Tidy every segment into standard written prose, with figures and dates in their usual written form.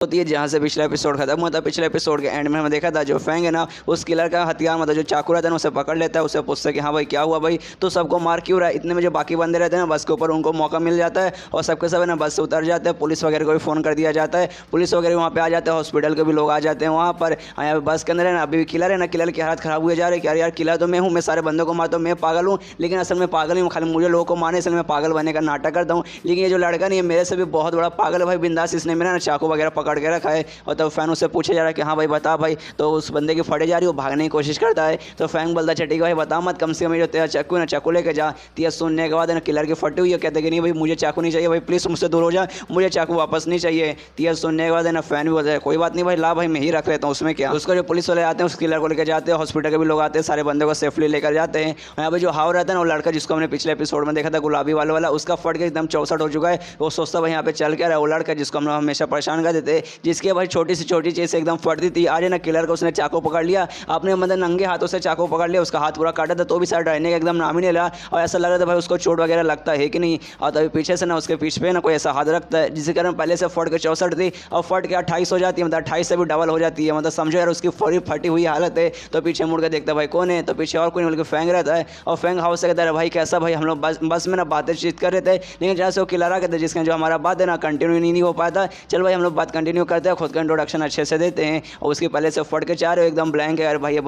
होती है जहाँ से पिछला एपिसोड खत्म हुआ था। पिछले एपिसोड के एंड में हमें देखा था जो फैंग है ना, उस किलर का हथियार मतलब जो चाकू रहता है उसे पकड़ लेता है। उसे पूछता है कि हाँ भाई क्या हुआ भाई, तो सबको मार क्यों रहा है। इतने में जो बाकी बंदे रहते हैं ना बस के ऊपर, उनको मौका मिल जाता है और सबके सब है ना बस से उतर जाते हैं। पुलिस वगैरह को भी फ़ोन कर दिया जाता है, पुलिस वगैरह वहाँ पे आ जाते हैं, हॉस्पिटल के भी लोग आ जाते हैं वहाँ पर। यहाँ पे बस के अंदर है ना अभी किलर है ना, किलर की हालत खराब हुए जा रही है कि यार किलर तो मैं हूँ, मैं सारे बंदों को मारता हूँ, मैं पागल हूँ, लेकिन असल में पागल ही हूँ, खाली मुझे लोगों को मारने असल में पागल बनने का नाटक करता हूँ। लेकिन ये जो लड़का नहीं है मेरे से भी बहुत बड़ा पागल है भाई, बिंदास, इसने मेरा ना चाकू वगैरह पकड़ के रखा है। और तब फैन उससे पूछे जा रहा है कि हाँ भाई बता भाई, तो उस बंदे की फटे जा रही है, वो भागने की कोशिश करता है। तो फैंग बोलता है ठीक है भाई बता मत, कम से कम जो तेरा चाकू है ना चाकू लेके जा। तो सुनने के बाद है ना किलर की फटी हुई है, कहते कि नहीं भाई मुझे चाकू नहीं चाहिए भाई, प्लीज़ मुझसे दूर हो जा, मुझे चाकू वापस नहीं चाहिए। तो सुनने के बाद है ना फैन भी बोलता है कोई बात नहीं भाई, ला भाई मैं ही रख लेता हूँ, उसमें क्या। उसको जो पुलिस वाले आते हैं उस किलर को लेकर जाते हैं, हॉस्पिटल के भी लोग आते हैं, सारे बंदे को सेफली लेकर जाते हैं। यहाँ पे जो हाव रहता है ना, वो लड़का जिसको हमने पिछले एपिसोड में देखा था गुलाबी वाले वाला, उसका फट के एकदम 64 हो चुका है। वो सोचता भाई यहाँ पे चल क्या रहा है। वो लड़का जिसको हम हमेशा परेशान कर देते, जिसके भाई छोटी से छोटी चीज़ से एकदम फटती थी, आज ना किलर को उसने चाकू पकड़ लिया, आपने मतलब नंगे हाथों से चाकू पकड़ लिया, उसका हाथ पूरा काटा था तो भी शायद डरने का एकदम नाम ही नहीं लिया। और ऐसा लग रहा था भाई उसको चोट वगैरह लगता है कि नहीं। और तभी पीछे से ना उसके पीछे पे ना कोई ऐसा हाथ रखता है जिसके कारण पहले से फट के 64 थी और फट के 28 हो जाती है, मतलब 28 से भी डबल हो जाती है। मतलब समझो यार उसकी फटी फटी हुई हालत है। तो पीछे मुड़ के देखता भाई कौन है, तो पीछे और कोई नहीं बल्कि फैंग रहता है। और फैंग हाउस से कहता है भाई कैसा भाई, हम लोग बस में ना बातचीत कर रहे थे, लेकिन जहाँ से वो किलर आ गए थे जिसका जो हमारा बात है ना कंटिन्यू नहीं हो पाता, चल भाई हम लोग बात कंटिन्यू करते हैं, खुद का इंट्रोडक्शन अच्छे से देते हैं। और उसके पहले से फट के चाह रहे हो एकदम ब्लैंक है यार, भाई ये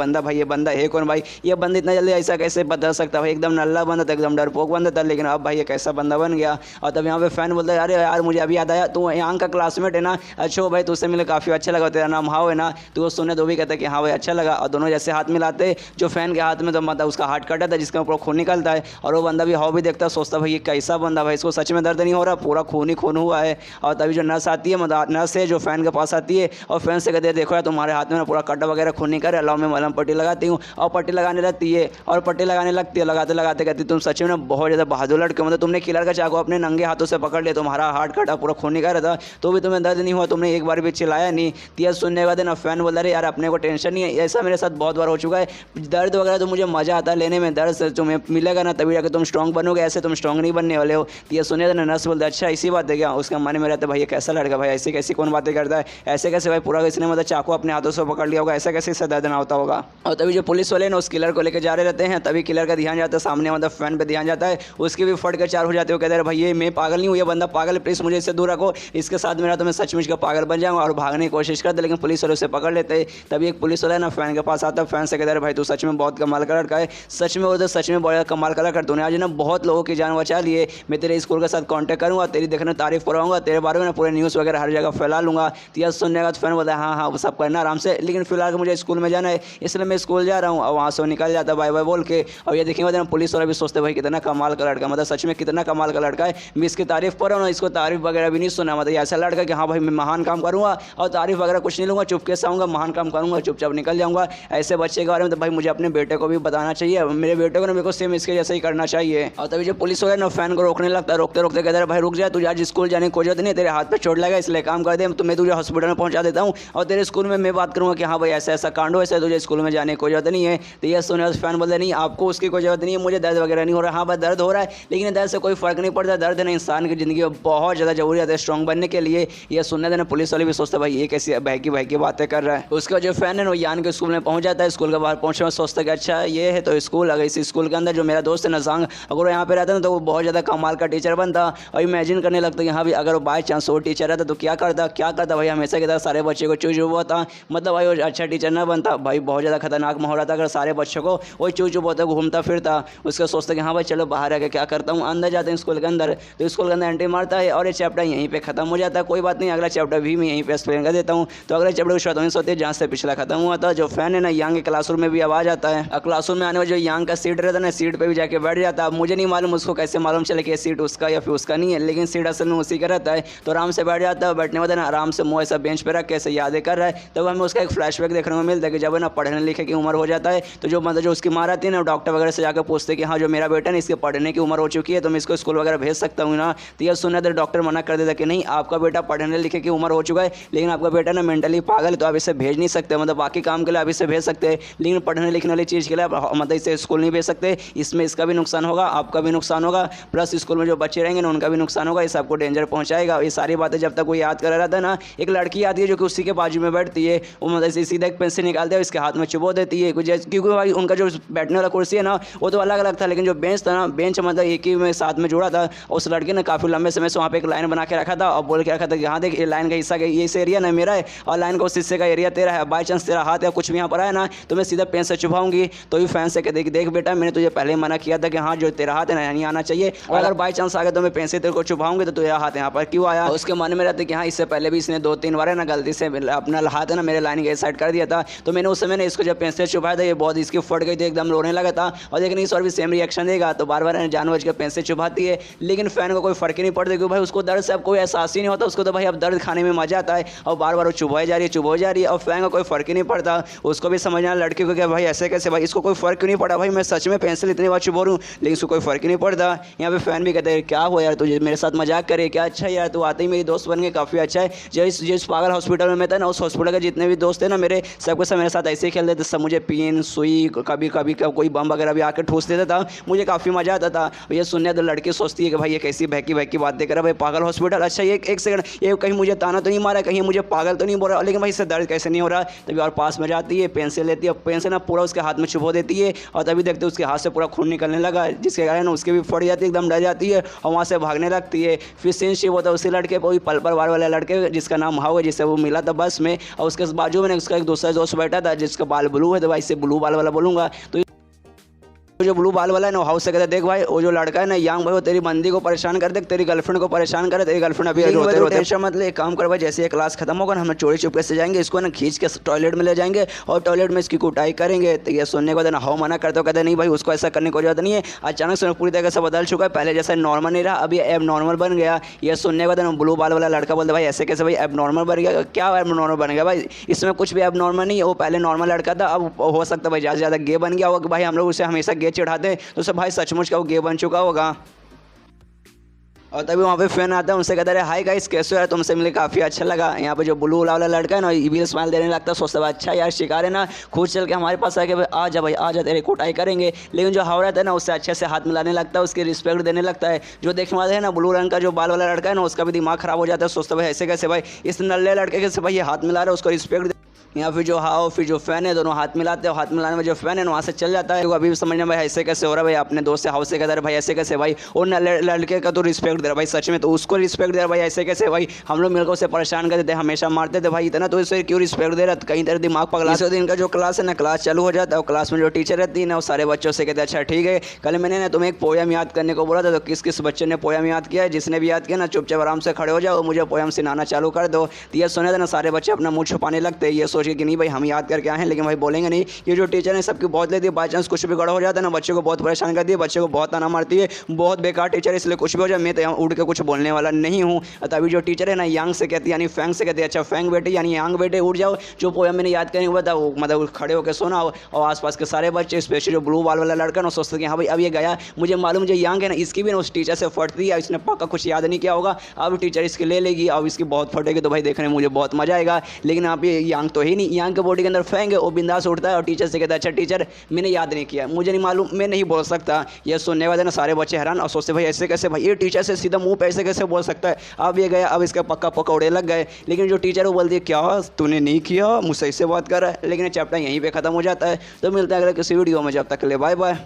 बंदा है कौन भाई, ये बंदा इतना जल्दी ऐसा कैसे बदल सकता भाई, एकदम नल्ला बंदा था, एकदम डरपोक बंदा था, लेकिन अब भाई ये कैसा बंदा बन गया। और तब यहाँ पे फैन बोलता है अरे यार मुझे अभी याद आया, तू यहाँ का क्लासमेट है ना, अच्छा भाई तुझसे मिले काफ़ी अच्छा लगा, तेरा नाम हाव है ना। तो वो सुने तो भी कहता है कि हाँ भाई अच्छा लगा। और दोनों जैसे हाथ मिलाते, जो फैन के हाथ में तो मतलब उसका हाथ कटा था जिसका ऊपर खून निकलता है, और वो बंदा भी हाव भी देखता है, सोचता भाई ये कैसा बंदा भाई, इसको सच में दर्द नहीं हो रहा, पूरा खून ही खून हुआ है। और तभी जो नर्स आती है, मतलब नर्स है जो फैन के पास आती है और फैन से कहते हैं देखो यार तुम्हारे हाथ में ना पूरा कटा वगैरह खून निकल, अलाउ में मलहम पट्टी लगाती हूँ। और पट्टी लगाने लगती है और पट्टी लगाने लगती है, लगाते लगाते कहती तुम सच में ना बहुत ज़्यादा बहादुर लड़के, मतलब तुमने किलर का चाकू अपने नंगे हाथों से पकड़ लिया, तुम्हारा हाथ कटा पूरा खून निकल रहा था तो भी तुम्हें दर्द नहीं हुआ, तुमने एक बार भी चिल्लाया नहीं। तो सुनने के बाद ना फैन बोल रहे यार अपने को टेंशन नहीं है, ऐसा मेरे साथ बहुत बार हो चुका है, दर्द वगैरह तो मुझे मज़ा आता है लेने में, दर्द से तुम्हें मिलेगा ना तभी जाकर तुम स्ट्रॉन्ग बनोगे, ऐसे तुम स्ट्रॉन्ग नहीं बनने वाले हो। तो ये सुने ना नर्स बोलते अच्छा इसी बात है क्या, उसका मन में रहता है भाई ये कैसा लड़का भाई, ऐसे कैसी कौन बातें करता है, ऐसे कैसे भाई पूरा इसने मतलब चाकू अपने हाथों से पकड़ लिया होगा, ऐसा कैसे इससे दर्द ना होता होगा। और तभी जो पुलिस वाले ना उस किलर को लेकर जा रहे रहते हैं, तभी किलर का ध्यान जाता है सामने, मतलब फैन पे ध्यान जाता है, उसकी भी फट के चार हो जाते हो, कहते हैं भाई ये मैं पागल नहीं हूँ, ये बंदा पागल है, प्लीज़ मुझे इससे दूर रखो, इसके साथ मेरा तो मैं सचमुच का पागल बन जाऊँगा। और भागने की कोशिश करते लेकिन पुलिस वाले उसे पकड़ लेते हैं। तभी एक पुलिस वाला ना फैन के पास आता है, फैन से कहता है भाई तू सच में बहुत कमाल का लड़का है, सच में वो तो सच में बहुत कमाल का लड़का, तूने आज ना बहुत लोगों की जान बचा ली है, मैं तेरे स्कूल के साथ कॉन्टैक्ट करूँगा, तेरी देखने तारीफ करवाऊंगा, तेरे बारे में ना पूरे न्यूज़ वगैरह हर जगह फैला लूँगा। तो यह सुनने के बाद फैन बोलता है हाँ हाँ वो सब करना आराम से, लेकिन फिलहाल मुझे स्कूल में जाना है इसलिए मैं स्कूल जा रहा हूँ। और वहाँ से निकल जाता है बाय बाय बोल के। और ये देखेंगे पुलिस वाला भी सोचते भाई कितना कमाल का लड़का, मतलब सच में कितना कमाल का लड़का है, मैं इसकी तारीफ कर रहा हूँ ना, इसको तारीफ वगैरह भी नहीं सुना, मतलब ऐसा लड़का कि हाँ भाई मैं महान काम करूँगा और तारीफ वगैरह कुछ नहीं लूँगा, चुपके से आऊँगा, महान काम करूँगा, चुपचाप निकल जाऊँगा। ऐसे बच्चे के बारे में तो भाई मुझे अपने बेटे को भी बताना चाहिए, मेरे बेटे को ना मेरे को सेम इसके जैसे ही करना चाहिए। और तभी जो पुलिस वगैरह ना फैन को रोकने लगता है, रोकते रोकते कहते हैं भाई रुक जाए, तुझे आज स्कूल जाने की कोई जरूरत नहीं, तेरे हाथ पे चोट लगा इसलिए काम कर दे, तो मैं तुझे हॉस्पिटल में पहुंचा देता हूँ और तेरे स्कूल में मैं बात करूँगा कि हाँ भाई ऐसा ऐसा कांड हो, ऐसा तुझे स्कूल में जाने की कोई जरूरत नहीं है। तो ये सुने फैन बोलते नहीं आपको उसकी कोई जरूरत नहीं है, मुझे दर्द वगैरह नहीं हो रहा, हाँ भाई दर्द हो रहा है लेकिन दर्द से कोई फर्क नहीं पड़ता, दर्द है ना इंसान की ज़िंदगी में बहुत ज़्यादा जरूरी है स्ट्रॉन्ग बनने के लिए। ये सुनने देना पुलिस वाले भी सोचते भाई ये कैसी भाई की बातें कर रहा है। उसका जो फैन है वो यान के स्कूल में पहुंच जाता है, स्कूल के बाहर पहुंचने में सोचता कि अच्छा ये है तो स्कूल, अगर इस स्कूल के अंदर जो मेरा दोस्त है नजांग अगर वो यहाँ पे रहता ना तो वो बहुत ज़्यादा कमाल का टीचर बनता। और इमेजिन करने लगता कि हाँ भाई अगर वो बाई चांस वो टीचर रहता तो क्या करता भाई, हमेशा की तरह सारे बच्चे को चूज हुआ था, मतलब भाई वो अच्छा टीचर ना बनता भाई, बहुत ज़्यादा खतरनाक माहौल रहता अगर सारे बच्चों को वही चूज होता घूमता फिरता। उसका सोचता कि हाँ भाई चलो बाहर आके क्या करता हूँ, अंदर जाते हैं स्कूल के अंदर, तो स्कूल के अंदर एंट्री मारता है और ये चैप्टर यहीं पे खत्म हो जाता है। कोई बात नहीं, अगला चैप्टर भी मैं यहीं पे एक्सप्लेन कर देता हूँ। तो अगले चैप्टर की शुरुआत होती है जहाँ से पिछला खत्म हुआ था। जो फैन है ना यांग के क्लासरूम में भी आवाज आता है, क्लासरूम में आने में जो यांग का सीट रहता है ना, सीट पे भी जाके बैठ जाता है। अब मुझे नहीं मालूम उसको कैसे मालूम चले कि सीट उसका या फिर उसका नहीं है, लेकिन सीट असल में उसी का रहता है। तो आराम से बैठ जाता है, बैठने वाला ना आराम से मुँह ऐसा बेंच पे रख के ऐसे यादें कर रहा है। तब हमें उसका एक फ्लैशबैक देखने को मिलता है कि जब है ना पढ़ने लिखे की उम्र हो जाता है तो जो मतलब जो उसकी माँ रहती है ना डॉक्टर वगैरह से जाकर पूछते कि हाँ जो मेरा बेटा है इसके पढ़ने की उम्र हो चुकी है तो मैं इसको स्कूल वगैरह भेज सकता हूँ ना। तो यह सुना तो डॉक्टर मना कर देता कि नहीं आपका बेटा पढ़ने लिखे की उम्र हो चुका है लेकिन आपका बेटा ना मेंटली पागल है तो आप इसे भेज नहीं सकते, मतलब बाकी काम के लिए आप इसे भेज सकते हैं लेकिन पढ़ने लिखने वाली चीज़ के लिए आप मतलब इसे स्कूल नहीं भेज सकते, इसमें इसका भी नुकसान होगा आपका भी नुकसान होगा प्लस स्कूल में जो बच्चे रहेंगे ना उनका भी नुकसान होगा, इस आपको डेंजर पहुँचाएगा। ये सारी बातें जब तक वो याद कर रहा था ना एक लड़की आती है जो कि उसी के बाजू में बैठती है, वो मतलब सीधा एक पेंसिल निकालते हैं इसके हाथ में चुबो देती है कुछ, क्योंकि भाई उनका जो बैठने वाला कुर्सी है ना वो तो अलग अलग था, लेकिन जो बेंच था ना बेंच मतलब एक ही में साथ में जुड़ा था। उस लड़के ने काफ़ी लंबे समय से वहाँ पे एक लाइन बना के रखा था और बोल के रखा था कि हाँ देख ये लाइन का हिस्सा ये इस एरिया ना मेरा है और लाइन का उस हिस्से का एरिया तेरा है, बाई चांस तेरा हाथ या कुछ भी यहाँ पर आया ना तो मैं सीधा पेन से चुभाऊंगी। तो भी फैन से देख देख बेटा मैंने तुझे पहले मना किया था कि हाँ जो तेरा हाथ है ना नहीं आना चाहिए, और अगर बाई चांस आ गया तो मैं पेन से तेरे को चुभाऊंगी, तो तेरा हाथ यहाँ पर क्यों आया। उसके मन में रहता कि हाँ इससे पहले भी इसने 2-3 बार है ना गलती से अपना हाथ है ना मेरे लाइन के साइड कर दिया था, तो मैंने उस समय ने इसको जब पेन से चुभाया था ये बहुत इसकी फट गई थी, एकदम रोने लगा था। और लेकिन इस और भी सेम रिएक्शन देगा तो बार बार जानबूझ के पेन से चुभाती है, लेकिन फैन को कोई फर्क ही नहीं पड़ता क्योंकि भाई उसको दर्द से अब कोई एहसास ही नहीं होता, उसको तो भाई अब दर्द खाने में मजा आता है और बार बार वो चुभाई जा रही है और फैन को कोई फर्क ही नहीं पड़ता। उसको भी समझना लड़की को क्या भाई ऐसे कैसे, भाई इसको कोई फर्क क्यों नहीं पड़ा, भाई मैं सच में पेंसिल इतनी बार चुभा रहा हूँ लेकिन इसको कोई फर्क ही नहीं पड़ता। यहाँ पे फैन भी कहते हैं क्या हो यार तुझे मेरे साथ मजाक करे क्या, अच्छा यार तू आते ही मेरी दोस्त बन गए काफ़ी अच्छा है। जिस पागल हॉस्पिटल में मैं था ना उस हॉस्पिटल के जितने भी दोस्त थे ना मेरे सबके सब मेरे साथ ऐसे ही खेलते थे, सब मुझे पिन सुई कभी कभी कोई बम वगैरह भी आकर ठूस देता था, मुझे काफ़ी मजा आता था। ये सुनने तो लड़की सोचती है कि भाई ये कैसी बहकी बहकी बात देकर भाई पागल हॉस्पिटल, अच्छा ये एक सेकंड ये कहीं मुझे ताना तो नहीं मारा, कहीं मुझे पागल तो नहीं बोल रहा, लेकिन भाई इससे दर्द कैसे नहीं हो रहा। तभी और पास में जाती है पेंसिल लेती है, पेंसिल ना पूरा उसके हाथ में चुभो देती है और तभी देखते उसके हाथ से पूरा खून निकलने लगा, जिसके कारण उसके भी फट जाती है, एकदम डर जाती है और वहाँ से भागने लगती है। फिर सीन शिव होता है उसी लड़के को पल पर वार वाले लड़के जिसका नाम हाउ है, जिससे वो मिला था बस में, और उसके बाजू में उसका एक दूसरा दोस्त बैठा था जिसका बाल ब्लू है, तो भाई इससे ब्लू बाल वाला बोलूँगा। तो जो ब्लू बाल वाला है ना हाउस से कहता है देख भाई वो जो लड़का है ना यांग भाई वो तेरी बंदी को परेशान कर दे, तेरी गर्लफ्रेंड को परेशान करे, तेरी गर्लफ्रेंड अभी रोते रोते टेंशन मत ले, एक काम कर भाई जैसे ये क्लास खत्म होगा ना हम चोरी चुपके से जाएंगे इसको ना खींच के टॉयलेट में ले जाएंगे और टॉयलेट में इसकी कुटाई करेंगे। तो ये सुनने को ना हाउ मना करते हो, कहते नहीं भाई उसको ऐसा करने की जरूरत नहीं है, अचानक से पूरी तरह से बदल चुका है, पहले जैसा नॉर्मल नहीं रहा अभी एब नॉर्मल बन गया। ये सुनने को ना ब्लू बाल वाला लड़का बोलते भाई ऐसे कैसे भाई एब नॉर्मल बन गया, क्या एब नॉर्मल बन गया भाई, इसमें कुछ भी एब नॉर्मल नहीं है, वो पहले नॉर्मल लड़का था अब हो सकता है भाई ज़्यादा से ज़्यादा गे बन गया होगा, भाई हम लोग उसे हमेशा गे चढ़ाते हैं तो भाई सचमुच का वो गे बन चुका होगा। और तभी वहाँ पे फैन आता है उनसे कहता है हाय गाइस कैसे हो यार तुमसे मिले काफ़ी अच्छा लगा। यहाँ पे जो ब्लू वाला लड़का है ना इविल स्माइल देने लगता है, सोचता है अच्छा यार शिकार है ना खुद चल के हमारे पास आके आ जा भाई आ जा तेरे कुटाई करेंगे, लेकिन जो हावड़ा है ना उससे अच्छे से हाथ मिलाने लगता है, उसकी रिस्पेक्ट देने लगता है। जो देखने वाले है ना ब्लू रंग का जो बाल वाला लड़का है ना उसका भी दिमाग खराब हो जाता है, सोचता भाई ऐसे कैसे भाई इस नल्ले लड़के कैसे भाई ये हाथ मिला रहा है उसको रिस्पेक्ट। यहाँ फिर जो हाओ फिर जो फैन है दोनों हाथ मिलाते हैं, हाथ मिलाने में जो फैन है वहाँ से चल जाता है। तो अभी समझना भाई ऐसे कैसे हो रहा है भाई, अपने दोस्त से हाउस से कहता है भाई ऐसे कैसे भाई, और लड़के का तो रिस्पेक्ट दे रहा भाई सच में, तो उसको रिस्पेक्ट दे रहा भाई ऐसे कैसे भाई, हम लोग मिलकर उसे परेशान करते थे हमेशा मारते थे भाई इतना, तो इसे क्यों रिस्पेक्ट दे रहा था, कहीं तेरे दिमाग पगला। इस दिन का जो क्लास है ना क्लास चालू हो जाता है और क्लास में जो टीचर रहती है ना वो सारे बच्चों से कहते हैं अच्छा ठीक है कल मैंने ना तुम्हें एक पोयम याद करने को बोला था, तो किस किस बच्चे ने पोयम याद किया है, जिसने भी याद किया ना चुपचाप आराम से खड़े हो जाओ मुझे पोयम सुनाना चालू कर दो। तो ये सुने थे ना सारे बच्चे अपना मुँह छुपाने लगते हैं, ये सोच के कि नहीं भाई हम याद करके आए हैं, लेकिन भाई बोलेंगे नहीं। ये जो टीचर है सबकी बहुत लेती है, बाई चांस कुछ भी गड़ा हो जाता है ना बच्चे को बहुत परेशान करती है, बच्चे को बहुत ताना मारती है, बहुत बेकार टीचर, इसलिए कुछ भी हो जाए मैं तो यहाँ उड़ के कुछ बोलने वाला नहीं हूँ। तभी जो टीचर है ना यांग से कहती है यानी फैंग से कहती है अच्छा फैंग बेटे यानी यांग बेटे उड़ जाओ, जो पोयम मैंने याद करने हुआ था वो मतलब खड़े होकर सुना। और आसपास के सारे बच्चे स्पेशली जो ब्लू बाल वाला लड़का ना सोचते कि हाँ भाई अब ये गया, मुझे मालूम जो यांग है ना इसकी भी ना उस टीचर से फटती है, इसने पक्का कुछ याद नहीं किया होगा, अब टीचर इसकी ले लेगी, अब इसकी बहुत फटेगी, तो भाई देखने में मुझे बहुत मजा आएगा। लेकिन आप ये यांग तो ही नहीं, यांग के बॉडी के अंदर फैंग है, वो बिंदास उठता है और टीचर से कहता है अच्छा टीचर मैंने याद नहीं किया, मुझे नहीं मालूम, मैं नहीं बोल सकता। ये सुनने वाले ना सारे बच्चे हैरान और सोचते भाई ऐसे कैसे भाई, ये टीचर से सीधा मुंह पे ऐसे कैसे बोल सकता है। अब ये गया, अब इसका पक्का पकौड़े लग गए। लेकिन जो टीचर वो बोलती है क्या तूने नहीं किया, मुझसे इससे बात कर रहा है। लेकिन ये चैप्टर यहीं पे खत्म हो जाता है। तो मिलता है अगले किसी वीडियो में, जब तक के लिए बाय बाय।